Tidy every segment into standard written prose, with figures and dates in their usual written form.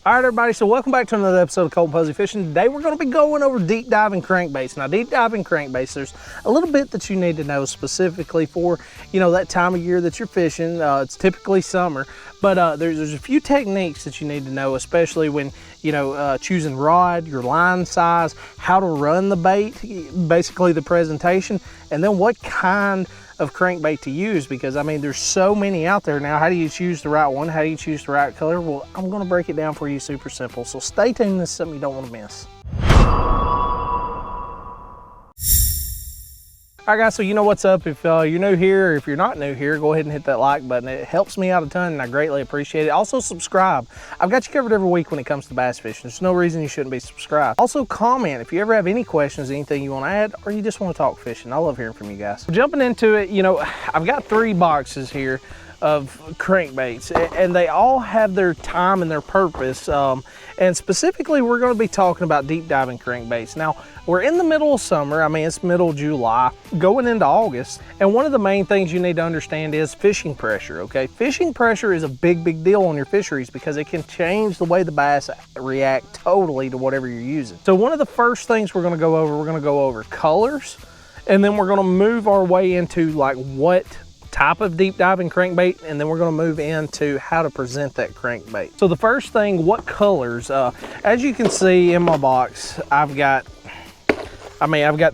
All right, everybody, so welcome back to another episode of Colton Posey Fishing. Today we're going to be going over deep diving crankbaits. Now, deep diving crankbaits, there's a little bit that you need to know specifically for, that time of year that you're fishing. It's typically summer, but there's a few techniques that you need to know, especially when, choosing rod, your line size, how to run the bait, basically the presentation, and then what kind of crankbait to use, because I mean there's so many out there now. How do you choose the right one? How do you choose the right color? Well, I'm going to break it down for you super simple, so stay tuned. This is something you don't want to miss. All right, guys, so you know what's up. If you're new here, or if you're not new here, go ahead and hit that like button. It helps me out a ton and I greatly appreciate it. Also subscribe. I've got you covered every week when it comes to bass fishing. There's no reason you shouldn't be subscribed. Also comment if you ever have any questions, anything you want to add, or you just want to talk fishing. I love hearing from you guys. Jumping into it, I've got 3 boxes here of crankbaits, and they all have their time and their purpose, and specifically we're going to be talking about deep diving crankbaits. Now, we're in the middle of summer. I mean, it's middle of July going into August, and one of the main things you need to understand is fishing pressure. Okay, fishing pressure is a big deal on your fisheries because it can change the way the bass react totally to whatever you're using. So one of the first things we're going to go over colors, and then we're going to move our way into like what type of deep diving crankbait, and then we're going to move into how to present that crankbait. So the first thing, what colors? As you can see in my box, I've got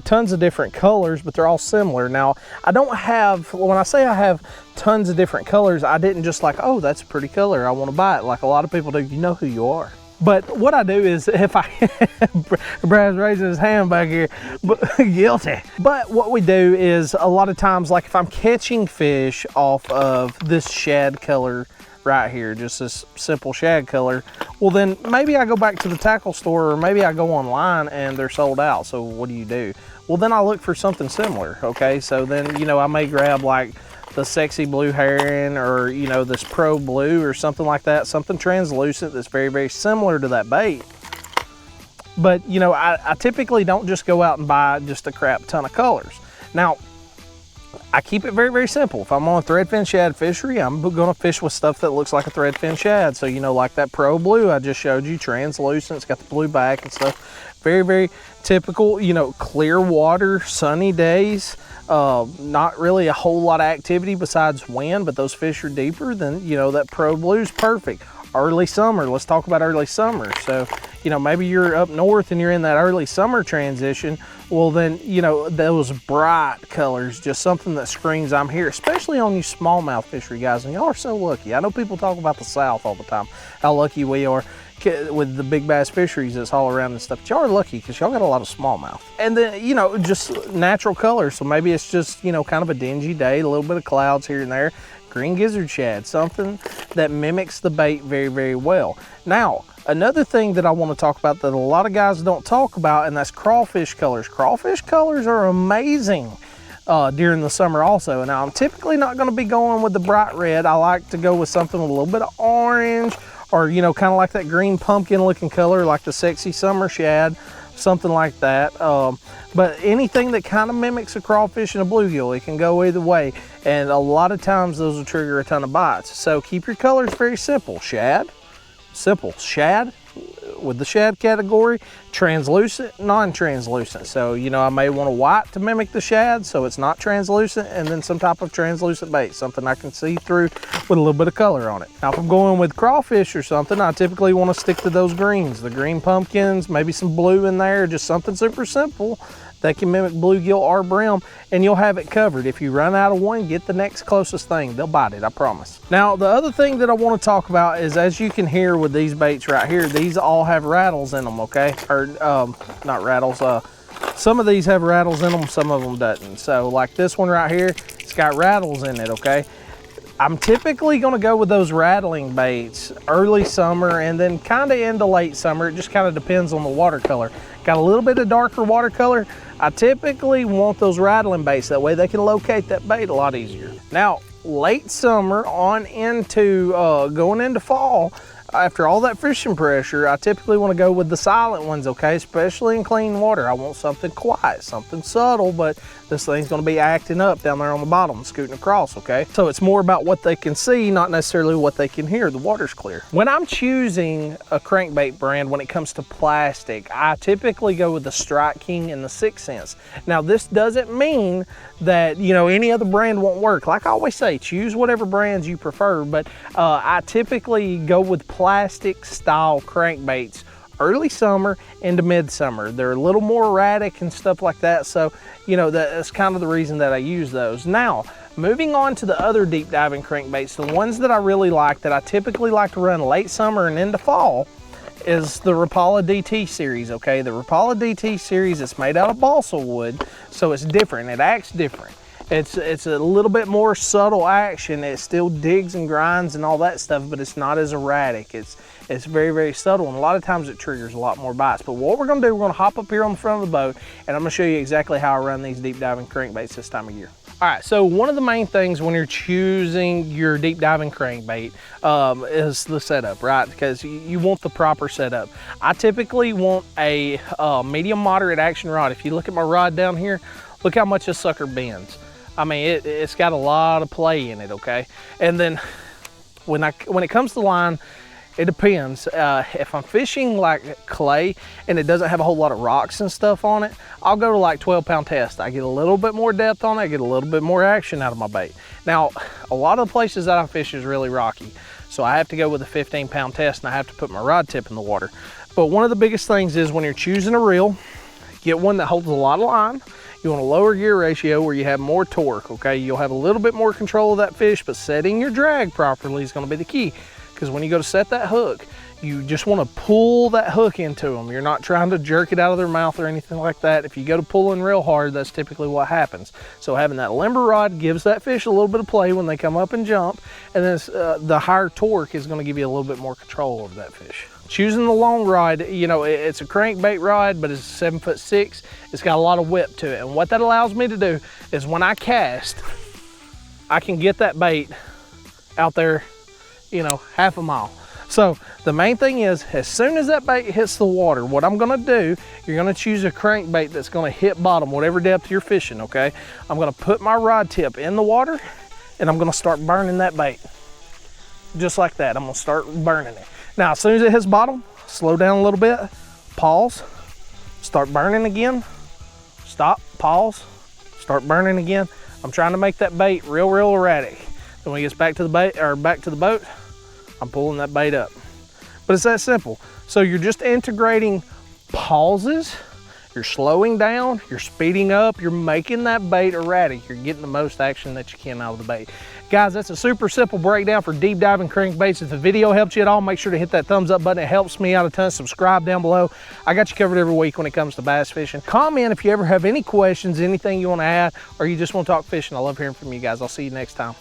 tons of different colors, but they're all similar. Now, I don't have, when I say I have tons of different colors, I didn't just like, oh, that's a pretty color, I want to buy it, like a lot of people do. You know who you are. But what I do is, if I, Brad's raising his hand back here, but guilty. But what we do is, a lot of times, like if I'm catching fish off of this shad color right here, just this simple shad color, well then maybe I go back to the tackle store, or maybe I go online and they're sold out. So what do? Well, then I look for something similar, okay? So then, I may grab like the sexy blue heron, or this pro blue or something like that, something translucent that's very similar to that bait. But I typically don't just go out and buy just a crap ton of colors. Now, I keep it very simple. If I'm on a threadfin shad fishery, I'm gonna fish with stuff that looks like a threadfin shad. So like that pro blue I just showed you, translucent, it's got the blue back and stuff. Very typical, clear water, sunny days, not really a whole lot of activity besides wind, but those fish are deeper, then that pro blue's perfect. Early summer, let's talk about early summer. So maybe you're up north and you're in that early summer transition. Well then, those bright colors, just something that screams I'm here, especially on you smallmouth fishery guys, and y'all are so lucky. I know people talk about the South all the time, how lucky we are with the big bass fisheries that's all around and stuff. But y'all are lucky because y'all got a lot of smallmouth. And then, just natural colors. So maybe it's just, kind of a dingy day, a little bit of clouds here and there. Green gizzard shad, something that mimics the bait very well. Now, another thing that I want to talk about that a lot of guys don't talk about, and that's crawfish colors. Crawfish colors are amazing during the summer also. Now, I'm typically not going to be going with the bright red. I like to go with something with a little bit of orange, or kind of like that green pumpkin looking color, like the sexy summer shad, something like that. But anything that kind of mimics a crawfish and a bluegill, it can go either way, and a lot of times those will trigger a ton of bites. So keep your colors very simple. Shad, simple shad with the shad category, translucent, non-translucent. So I may want a white to mimic the shad so it's not translucent, and then some type of translucent bait, something I can see through with a little bit of color on it. Now, if I'm going with crawfish or something, I typically want to stick to those greens, the green pumpkins, maybe some blue in there, just something super simple that can mimic bluegill or brim, and you'll have it covered. If you run out of one, get the next closest thing. They'll bite it, I promise. Now, the other thing that I want to talk about is, as you can hear with these baits right here, these all have rattles in them, okay? Or not rattles, some of these have rattles in them, some of them doesn't. So like this one right here, it's got rattles in it, okay? I'm typically going to go with those rattling baits early summer and then kind of into late summer. It just kind of depends on the watercolor. Got a little bit of darker watercolor, I typically want those rattling baits. That way they can locate that bait a lot easier. Now, late summer on into going into fall, after all that fishing pressure, I typically want to go with the silent ones, okay? Especially in clean water. I want something quiet, something subtle, but this thing's going to be acting up down there on the bottom, scooting across, okay? So it's more about what they can see, not necessarily what they can hear. The water's clear. When I'm choosing a crankbait brand, when it comes to plastic, I typically go with the Strike King and the 6th Sense. Now, this doesn't mean that, you know, any other brand won't work. Like I always say, choose whatever brands you prefer, but I typically go with plastic style crankbaits early summer into midsummer. They're a little more erratic and stuff like that, so you know that's kind of the reason that I use those. Now, moving on to the other deep diving crankbaits, the ones that I really like, that I typically like to run late summer and into fall, is the Rapala DT series, okay? The Rapala DT series is made out of balsa wood, so it's different. It acts different. It's a little bit more subtle action. It still digs and grinds and all that stuff, but it's not as erratic. It's very, very subtle, and a lot of times it triggers a lot more bites. But what we're gonna do, we're gonna hop up here on the front of the boat, and I'm gonna show you exactly how I run these deep diving crankbaits this time of year. All right, so one of the main things when you're choosing your deep diving crankbait is the setup, right? Because you want the proper setup. I typically want a medium moderate action rod. If you look at my rod down here, look how much this sucker bends. I mean, it's got a lot of play in it, okay? And then when it comes to line, it depends. If I'm fishing like clay and it doesn't have a whole lot of rocks and stuff on it, I'll go to like 12-pound test. I get a little bit more depth on it, I get a little bit more action out of my bait. Now, a lot of the places that I fish is really rocky, so I have to go with a 15-pound test, and I have to put my rod tip in the water. But one of the biggest things is when you're choosing a reel, get one that holds a lot of line. You want a lower gear ratio where you have more torque, okay? You'll have a little bit more control of that fish, but setting your drag properly is gonna be the key. Because when you go to set that hook, you just wanna pull that hook into them. You're not trying to jerk it out of their mouth or anything like that. If you go to pulling real hard, that's typically what happens. So having that limber rod gives that fish a little bit of play when they come up and jump, and then the higher torque is gonna give you a little bit more control over that fish. Choosing the long rod, you know, it's a crankbait rod, but it's 7'6". It's got a lot of whip to it. And what that allows me to do is when I cast, I can get that bait out there, you know, half a mile. So the main thing is, as soon as that bait hits the water, what I'm gonna do, you're gonna choose a crankbait that's gonna hit bottom, whatever depth you're fishing, okay? I'm gonna put my rod tip in the water, and I'm gonna start burning that bait. Just like that, I'm gonna start burning it. Now, as soon as it hits bottom, slow down a little bit, pause, start burning again, stop, pause, start burning again. I'm trying to make that bait real erratic. Then when it gets back to the bait, or back to the boat, I'm pulling that bait up. But it's that simple. So you're just integrating pauses, you're slowing down, you're speeding up, you're making that bait erratic. You're getting the most action that you can out of the bait. Guys, that's a super simple breakdown for deep diving crankbaits. If the video helped you at all, make sure to hit that thumbs up button. It helps me out a ton. Subscribe down below. I got you covered every week when it comes to bass fishing. Comment if you ever have any questions, anything you want to add, or you just want to talk fishing. I love hearing from you guys. I'll see you next time.